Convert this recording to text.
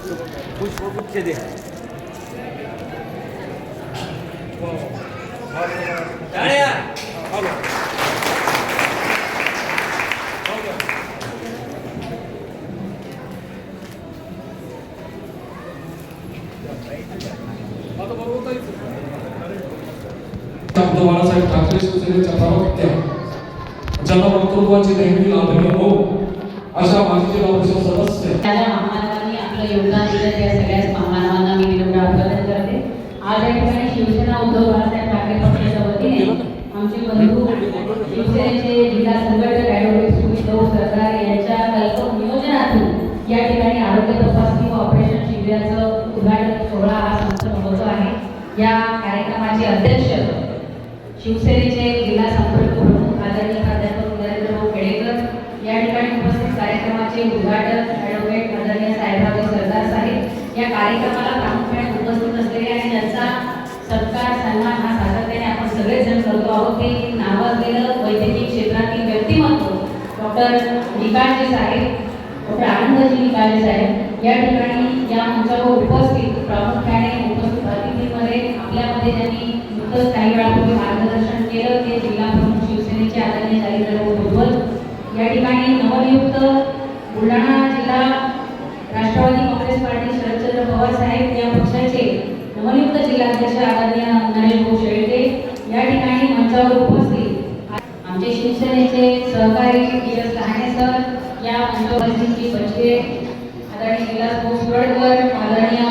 पुष्पगुच्छ दे. टाळ्या. उद्धव बाळासाहेब ठाकरे शिवसेनेच्या प्रवक्त्या ज्यांना वक्तृत्वाची देणगी लाभली हो अशा माजी जिल्हा परिषद सदस्य त्याला महामानवांनी आपलं योगदान दिलं त्या सगळ्याच महामानवांना मी विनम्र अभिवादन करते. आज या ठिकाणी शिवसेना उद्धव बाळासाहेब ठाकरे पक्षाच्या वतीने आमचे बंधू शिवसेनेचे जिल्हा संघटक ॲडव्होकेट सुमित सरकार यांच्या कल्पक नियोजनातून या ठिकाणी आरोग्य तपासणी व ऑपरेशन शिबिराचं उद्घाटन सोहळा हा संपन्न होतो आहे. या कार्यक्रमाचे अध्यक्ष शिवसेनेचे जिल्हा संपर्क प्रमुख आदरणीय प्राध्यापक नरेंद्र खेडेकर या ठिकाणी उपस्थित कार्यक्रमाचे उद्घाटक ॲडव्होकेट आदरणीय साहेबराव सरदार साहेब या कार्यक्रमाला प्रामुख्याने उपस्थित असलेले आणि त्यांचा सत्कार सन्मान हा सातत्याने आपण सगळेच जण करतो आहोत. ते नावाजलेलं वैद्यकीय क्षेत्रातील व्यक्तिमत्व डॉक्टर निकाळजे साहेब, डॉक्टर आनंदजी निकाळजे साहेब या ठिकाणी या मंचावर उपस्थित प्रामुख्याने उपस्थित अतिथींमध्ये आपल्यामध्ये त्यांनी नुकतंच काही वेळापूर्वी मार्गदर्शन केलं ते जिल्हा प्रमुख शिवसेनेचे आदरणीय जालिंदर भुजबळ या ठिकाणी नवनियुक्त बुलढाणा जिल्हा राष्ट्रवादी काँग्रेस पार्टी शरदचंद्र पवार साहेब या पक्षाचे नवनियुक्त जिल्हाध्यक्ष आदरणीय नरेश भाऊ शेळके या ठिकाणी मंचावर उपस्थित आमचे शिवसेनेचे सहकारी डी.एस. लहाने सर या मंचावर बच्चे आदरणीय विलास भाऊ सुरडकर आदरणीय